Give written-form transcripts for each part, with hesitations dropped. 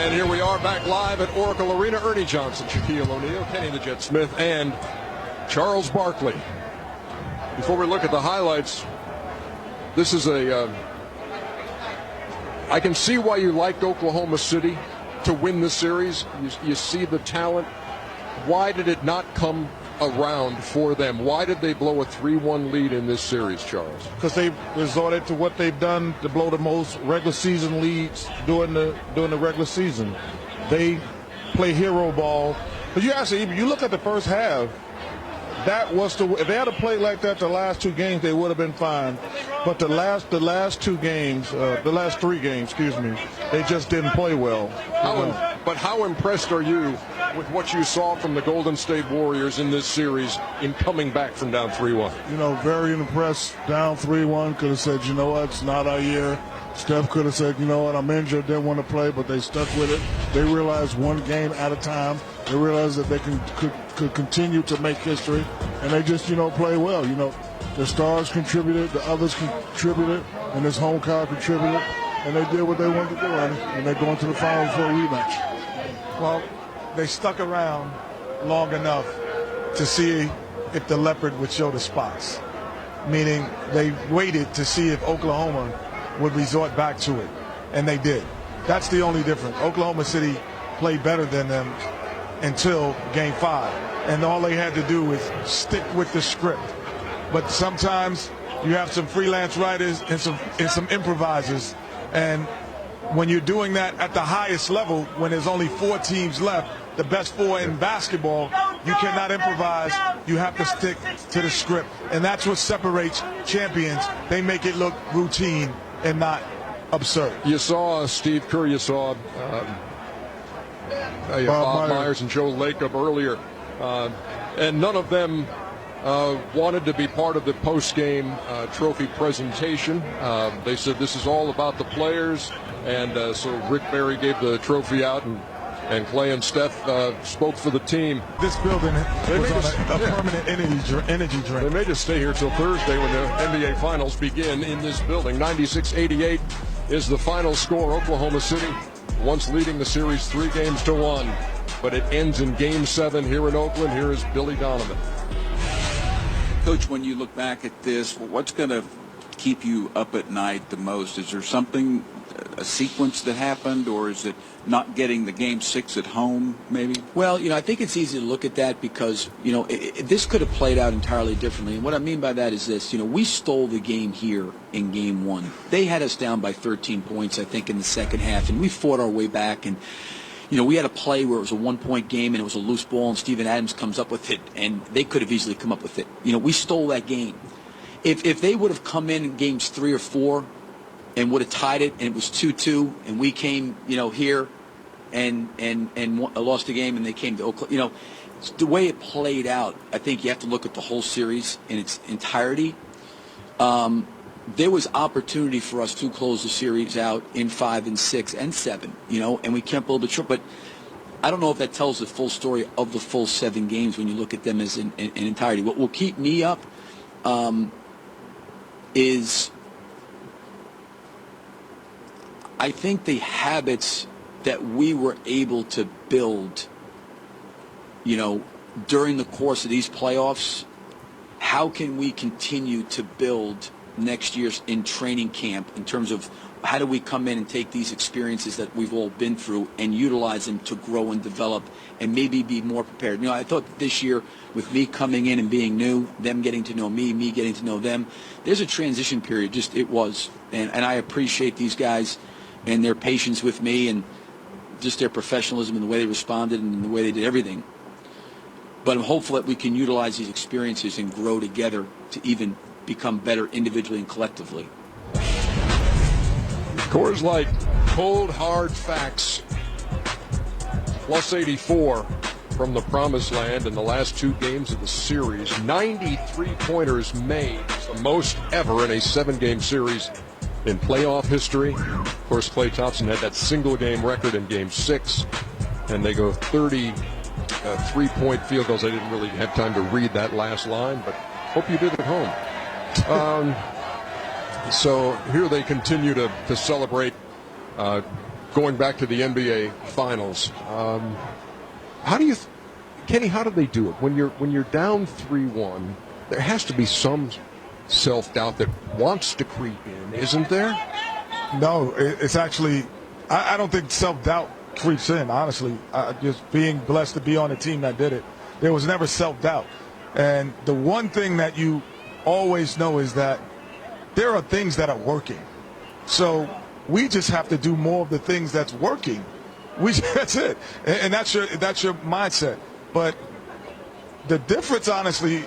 And here we are back live at Oracle Arena. Ernie Johnson, Shaquille O'Neal, Kenny the Jet Smith, and Charles Barkley. Before we look at the highlights, this is I can see why you liked Oklahoma City to win the series. You see the talent. Why did it not come around for them? Why did they blow a 3-1 lead in this series, Charles? Because they resorted to what they've done to blow the most regular season leads during the regular season. They play hero ball. But you look at the first half. That was if they had played like that the last two games, they would have been fine. But the last three games, they just didn't play well. But how impressed are you with what you saw from the Golden State Warriors in this series in coming back from down 3-1? Very impressed. Down 3-1, could have said, you know what, it's not our year. Steph could have said, you know what, I'm injured, didn't want to play, but they stuck with it. They realized one game at a time. They realized that they could continue to make history, and they just, play well. The stars contributed, the others contributed, and this home crowd contributed, and they did what they wanted to do, and they're going to the finals for a rematch. Well, they stuck around long enough to see if the leopard would show the spots, meaning they waited to see if Oklahoma would resort back to it, and they did. That's the only difference. Oklahoma City played better than them until Game 5, and all they had to do was stick with the script. But sometimes you have some freelance writers and some improvisers, and when you're doing that at the highest level, when there's only 4 teams left, the best 4 in basketball, you cannot improvise. You have to stick to the script, and that's what separates champions. They make it look routine and not absurd. You saw Steve Kerr, you saw Bob Myers and Joe Lacob earlier, and none of them wanted to be part of the post-game trophy presentation. They said this is all about the players, and so Rick Barry gave the trophy out, and Clay and Steph spoke for the team. This building was on a permanent energy drink. They may just stay here till Thursday when the NBA Finals begin in this building. 96-88 is the final score. Oklahoma City once leading the series 3-1, but it ends in Game 7 here in Oakland. Here is Billy Donovan. Coach, when you look back at this, what's going to keep you up at night the most? Is there something, a sequence that happened, or is it not getting the Game 6 at home, maybe? Well, I think it's easy to look at that because, this could have played out entirely differently. And what I mean by that is this, we stole the game here in Game 1. They had us down by 13 points, I think, in the second half, and we fought our way back. And, we had a play where it was a 1-point game and it was a loose ball, and Steven Adams comes up with it, and they could have easily come up with it. We stole that game. If they would have come in Games 3 or 4 and would have tied it, and it was 2-2, and we came, here and lost the game, and they came to Oklahoma, the way it played out, I think you have to look at the whole series in its entirety. There was opportunity for us to close the series out in 5 and 6 and 7, and we can't build a trip. But I don't know if that tells the full story of the full 7 games when you look at them as an entirety. What will keep me up is, I think, the habits that we were able to build, during the course of these playoffs. How can we continue to build next year's in training camp in terms of how do we come in and take these experiences that we've all been through and utilize them to grow and develop and maybe be more prepared? I thought this year, with me coming in and being new, them getting to know me getting to know them, there's a transition period. Just it was. And I appreciate these guys and their patience with me and just their professionalism and the way they responded and the way they did everything. But I'm hopeful that we can utilize these experiences and grow together to even become better individually and collectively. Coors Light, cold hard facts. Plus 84 from the promised land in the last 2 games of the series. 93 pointers made, the most ever in a 7-game series in playoff history. Of course, Klay Thompson had that single-game record in Game 6, and they go 30 3-point field goals. I didn't really have time to read that last line, but hope you did at home. So here they continue to celebrate going back to the NBA Finals, how do you, Kenny? How do they do it when you're down 3-1? There has to be some self-doubt that wants to creep in, isn't there? No, it's actually, I don't think self-doubt creeps in, honestly. Just being blessed to be on a team that did it, there was never self-doubt. And the one thing that you always know is that there are things that are working. So we just have to do more of the things that's working. That's it. And that's your mindset. But the difference, honestly,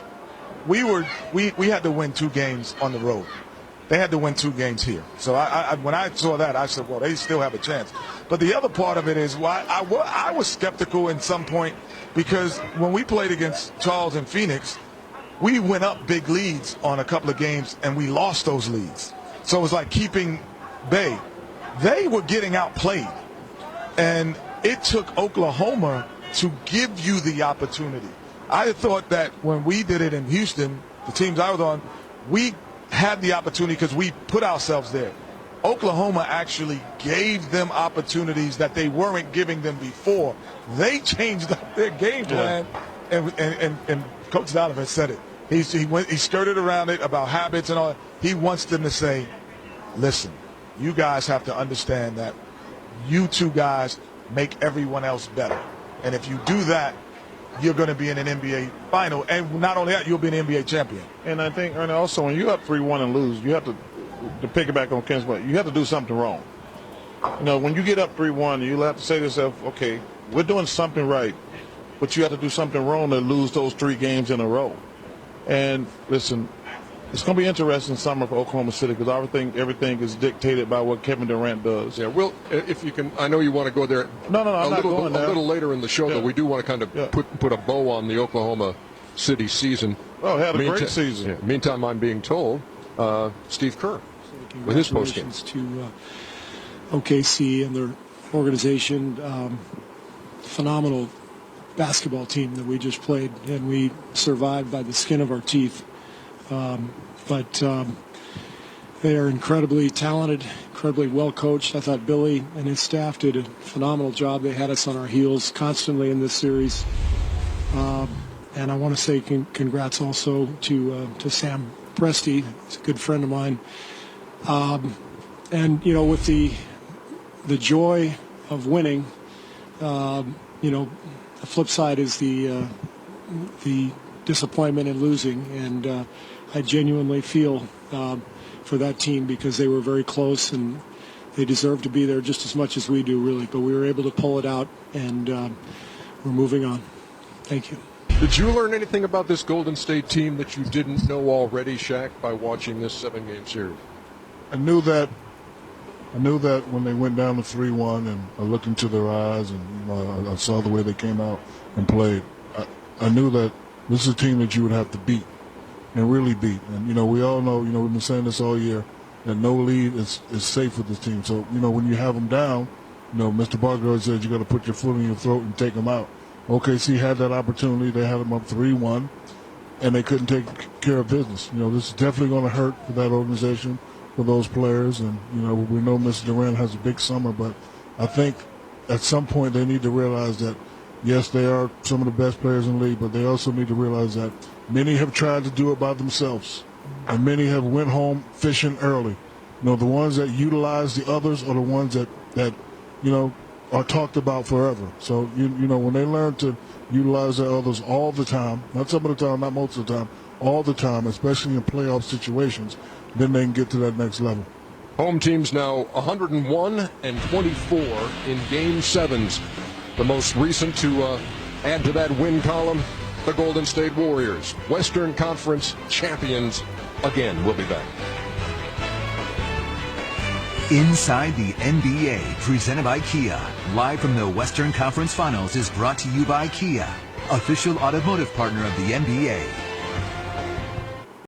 we had to win 2 games on the road. They had to win 2 games here. So when I saw that, I said, well, they still have a chance. But the other part of it is why I was skeptical in some point, because when we played against Charles and Phoenix, we went up big leads on a couple of games, and we lost those leads. So it was like keeping Bay. They were getting outplayed. And it took Oklahoma to give you the opportunity. I thought that when we did it in Houston, the teams I was on, we had the opportunity because we put ourselves there. Oklahoma actually gave them opportunities that they weren't giving them before. They changed up their game plan, and Coach Donovan said it. He skirted around it about habits and all. He wants them to say, listen, you guys have to understand that you 2 guys make everyone else better. And if you do that, you're going to be in an NBA final. And not only that, you'll be an NBA champion. And I think, Ernie, also when you're up 3-1 and lose, you have to pick it back on Ken's point, you have to do something wrong. You know, when you get up 3-1, you'll have to say to yourself, okay, we're doing something right, but you have to do something wrong to lose those 3 games in a row. And listen, it's going to be interesting summer for Oklahoma City because everything is dictated by what Kevin Durant does. Yeah, well, if you can, I know you want to go there. No, I'm not going there. A little later in the show, though, we do want to kind of put a bow on the Oklahoma City season. Oh, had a great season. Yeah, meantime, I'm being told Steve Kerr with his postgame. To OKC and their organization. Phenomenal basketball team that we just played, and we survived by the skin of our teeth. But they are incredibly talented, incredibly well coached. I thought Billy and his staff did a phenomenal job. They had us on our heels constantly in this series. And I want to say congrats also to Sam Presti. He's a good friend of mine. And, you know, with the joy of winning, you know, the flip side is the disappointment in losing. And I genuinely feel for that team because they were very close and they deserve to be there just as much as we do, really. But we were able to pull it out, and we're moving on. Thank you. Did you learn anything about this Golden State team that you didn't know already, Shaq, by watching this 7-game series? I knew that when they went down to 3-1 and I looked into their eyes and I saw the way they came out and played, I knew that this is a team that you would have to beat and really beat. And, you know, we all know, you know, we've been saying this all year, that no lead is safe with this team. So, you know, when you have them down, you know, Mr. Barkley said you got to put your foot in your throat and take them out. OKC had that opportunity. They had them up 3-1, and they couldn't take care of business. You know, this is definitely going to hurt for that organization, for those players. And, you know, we know Mr. Durant has a big summer, but I think at some point they need to realize that, yes, they are some of the best players in the league, but they also need to realize that many have tried to do it by themselves, and many have went home fishing early. You know, the ones that utilize the others are the ones that you know, are talked about forever. So, you know, when they learn to utilize the others all the time, not some of the time, not most of the time, all the time, especially in playoff situations, then they can get to that next level. Home teams now 101-24 in Game 7s. The most recent to add to that win column, the Golden State Warriors, Western Conference champions again. We'll be back. Inside the NBA, presented by Kia. Live from the Western Conference Finals is brought to you by Kia, official automotive partner of the NBA.